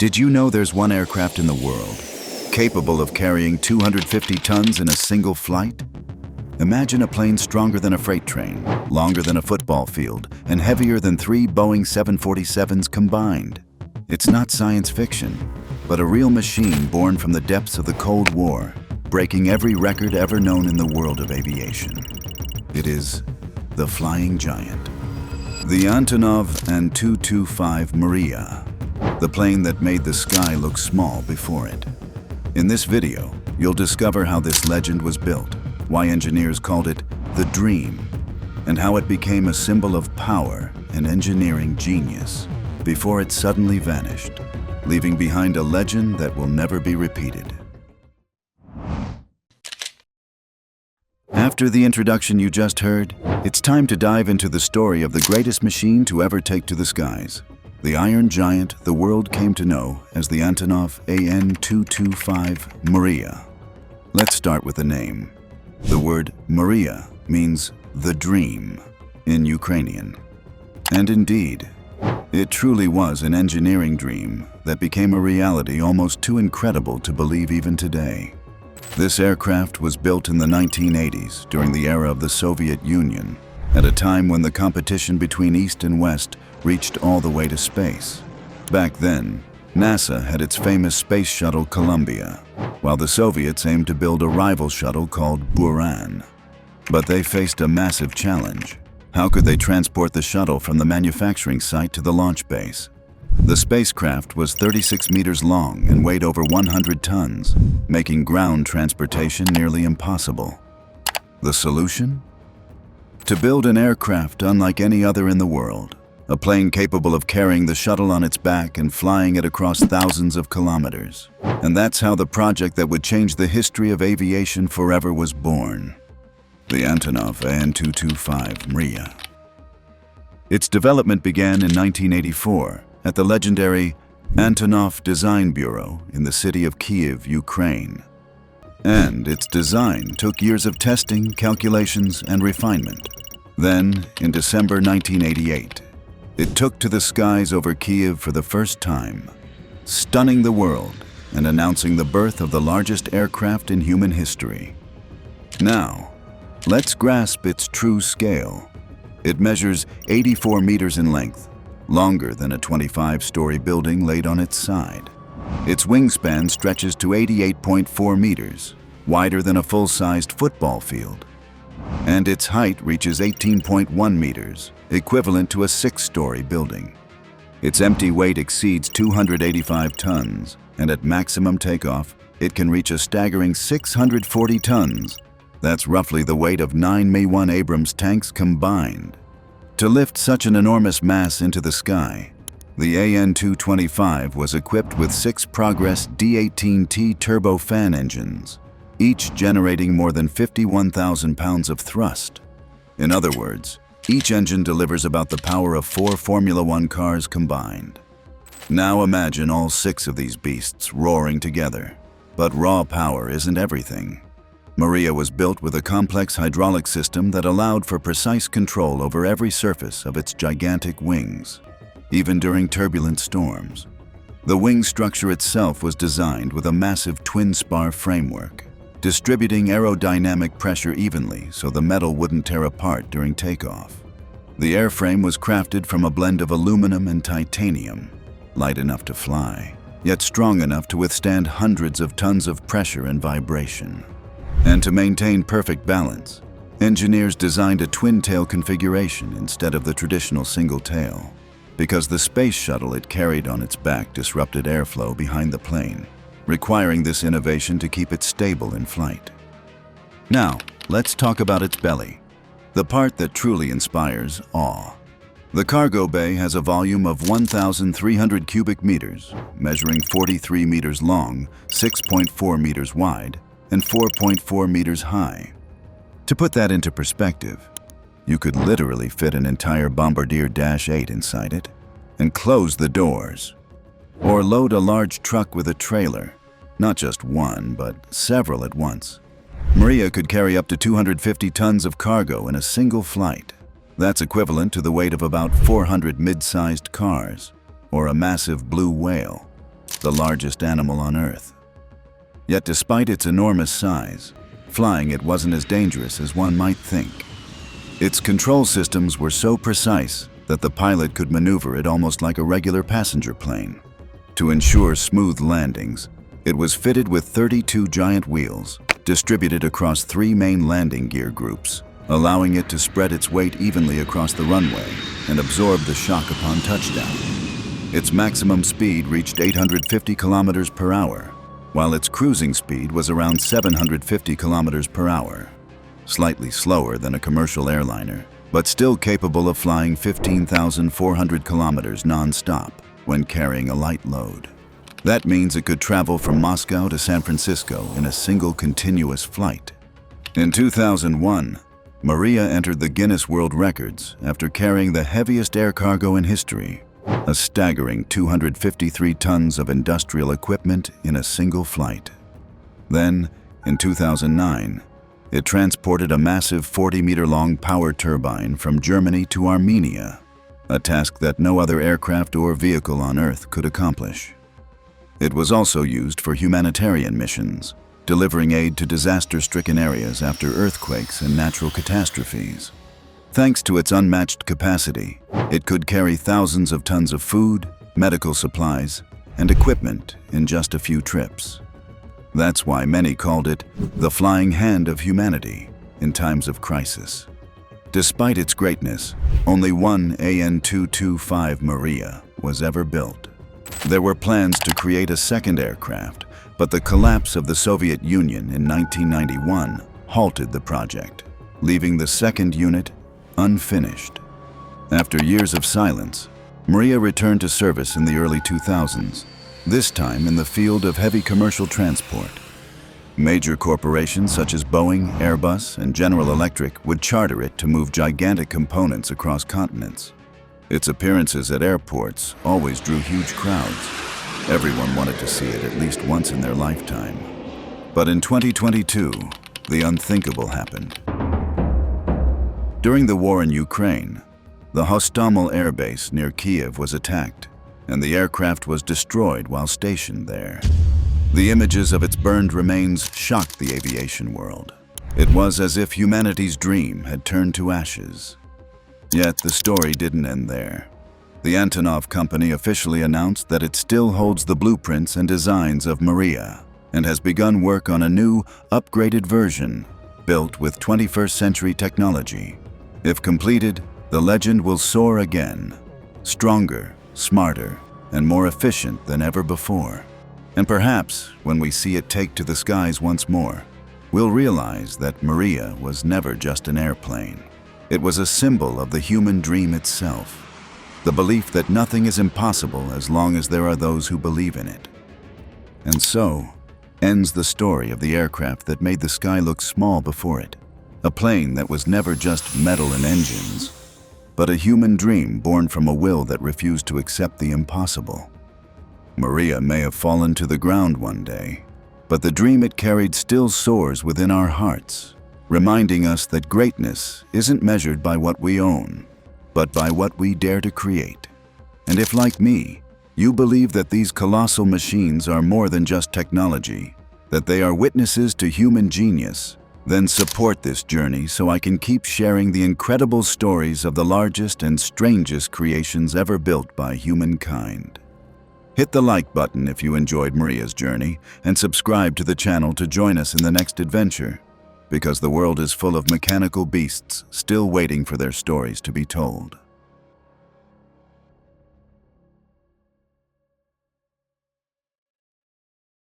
Did you know there's one aircraft in the world capable of carrying 250 tons in a single flight? Imagine a plane stronger than a freight train, longer than a football field, and heavier than 3 Boeing 747s combined. It's not science fiction, but a real machine born from the depths of the Cold War, breaking every record ever known in the world of aviation. It is the flying giant. The Antonov AN-225 Mriya, the plane that made the sky look small before it. In this video, you'll discover how this legend was built, why engineers called it the dream, and how it became a symbol of power and engineering genius before it suddenly vanished, leaving behind a legend that will never be repeated. After the introduction you just heard, it's time to dive into the story of the greatest machine to ever take to the skies. The Iron Giant the world came to know as the Antonov AN-225 Mriya. Let's start with the name. The word Mriya means the dream in Ukrainian. And indeed, it truly was an engineering dream that became a reality almost too incredible to believe even today. This aircraft was built in the 1980s during the era of the Soviet Union, at a time when the competition between East and West reached all the way to space. Back then, NASA had its famous space shuttle Columbia, while the Soviets aimed to build a rival shuttle called Buran. But they faced a massive challenge. How could they transport the shuttle from the manufacturing site to the launch base? The spacecraft was 36 meters long and weighed over 100 tons, making ground transportation nearly impossible. The solution? To build an aircraft unlike any other in the world, a plane capable of carrying the shuttle on its back and flying it across thousands of kilometers. And that's how the project that would change the history of aviation forever was born. The Antonov AN-225 Mriya. Its development began in 1984 at the legendary Antonov Design Bureau in the city of Kyiv, Ukraine. And its design took years of testing, calculations, and refinement. Then, in December 1988, it took to the skies over Kyiv for the first time, stunning the world and announcing the birth of the largest aircraft in human history. Now, let's grasp its true scale. It measures 84 meters in length, longer than a 25-story building laid on its side. Its wingspan stretches to 88.4 meters, wider than a full-sized football field. And its height reaches 18.1 meters, equivalent to a 6-story building. Its empty weight exceeds 285 tons, and at maximum takeoff, it can reach a staggering 640 tons. That's roughly the weight of 9 Me-1 Abrams tanks combined. To lift such an enormous mass into the sky, the AN-225 was equipped with 6 Progress D-18T turbofan engines, each generating more than 51,000 pounds of thrust. In other words, each engine delivers about the power of 4 Formula One cars combined. Now imagine all 6 of these beasts roaring together. But raw power isn't everything. Mriya was built with a complex hydraulic system that allowed for precise control over every surface of its gigantic wings, even during turbulent storms. The wing structure itself was designed with a massive twin-spar framework, distributing aerodynamic pressure evenly so the metal wouldn't tear apart during takeoff. The airframe was crafted from a blend of aluminum and titanium, light enough to fly, yet strong enough to withstand hundreds of tons of pressure and vibration. And to maintain perfect balance, engineers designed a twin-tail configuration instead of the traditional single tail, because the space shuttle it carried on its back disrupted airflow behind the plane, requiring this innovation to keep it stable in flight. Now, let's talk about its belly, the part that truly inspires awe. The cargo bay has a volume of 1,300 cubic meters, measuring 43 meters long, 6.4 meters wide, and 4.4 meters high. To put that into perspective, you could literally fit an entire Bombardier Dash 8 inside it and close the doors. Or load a large truck with a trailer, not just one, but several at once. Mriya could carry up to 250 tons of cargo in a single flight. That's equivalent to the weight of about 400 mid-sized cars, or a massive blue whale. the largest animal on Earth. Yet despite its enormous size, flying it wasn't as dangerous as one might think. Its control systems were so precise that the pilot could maneuver it almost like a regular passenger plane. To ensure smooth landings, it was fitted with 32 giant wheels, distributed across 3 main landing gear groups, allowing it to spread its weight evenly across the runway and absorb the shock upon touchdown. Its maximum speed reached 850 kilometers per hour, while its cruising speed was around 750 kilometers per hour. Slightly slower than a commercial airliner, but still capable of flying 15,400 kilometers non-stop when carrying a light load. That means it could travel from Moscow to San Francisco in a single continuous flight. In 2001, Mriya entered the Guinness World Records after carrying the heaviest air cargo in history, a staggering 253 tons of industrial equipment in a single flight. Then, in 2009, it transported a massive 40-meter-long power turbine from Germany to Armenia, a task that no other aircraft or vehicle on Earth could accomplish. It was also used for humanitarian missions, delivering aid to disaster-stricken areas after earthquakes and natural catastrophes. Thanks to its unmatched capacity, it could carry thousands of tons of food, medical supplies, and equipment in just a few trips. That's why many called it the flying hand of humanity in times of crisis. Despite its greatness, only one AN-225 Mriya was ever built. There were plans to create a second aircraft, but the collapse of the Soviet Union in 1991 halted the project, leaving the second unit unfinished. After years of silence, Mriya returned to service in the early 2000s, this time in the field of heavy commercial transport. Major corporations such as Boeing, Airbus, and General Electric would charter it to move gigantic components across continents. Its appearances at airports always drew huge crowds. Everyone wanted to see it at least once in their lifetime. But in 2022, the unthinkable happened. During the war in Ukraine, the Hostomel air base near Kiev was attacked, and the aircraft was destroyed while stationed there. The images of its burned remains shocked the aviation world. It was as if humanity's dream had turned to ashes. Yet the story didn't end there. The Antonov company officially announced that it still holds the blueprints and designs of Mriya and has begun work on a new, upgraded version built with 21st century technology. If completed, the legend will soar again, stronger, smarter, and more efficient than ever before. And perhaps, when we see it take to the skies once more, we'll realize that Mriya was never just an airplane. It was a symbol of the human dream itself, the belief that nothing is impossible as long as there are those who believe in it. And so ends the story of the aircraft that made the sky look small before it, a plane that was never just metal and engines, but a human dream born from a will that refused to accept the impossible. Mriya may have fallen to the ground one day, but the dream it carried still soars within our hearts, reminding us that greatness isn't measured by what we own, but by what we dare to create. And if, like me, you believe that these colossal machines are more than just technology, that they are witnesses to human genius, then support this journey so I can keep sharing the incredible stories of the largest and strangest creations ever built by humankind. Hit the like button if you enjoyed Mriya's journey, and subscribe to the channel to join us in the next adventure, because the world is full of mechanical beasts still waiting for their stories to be told.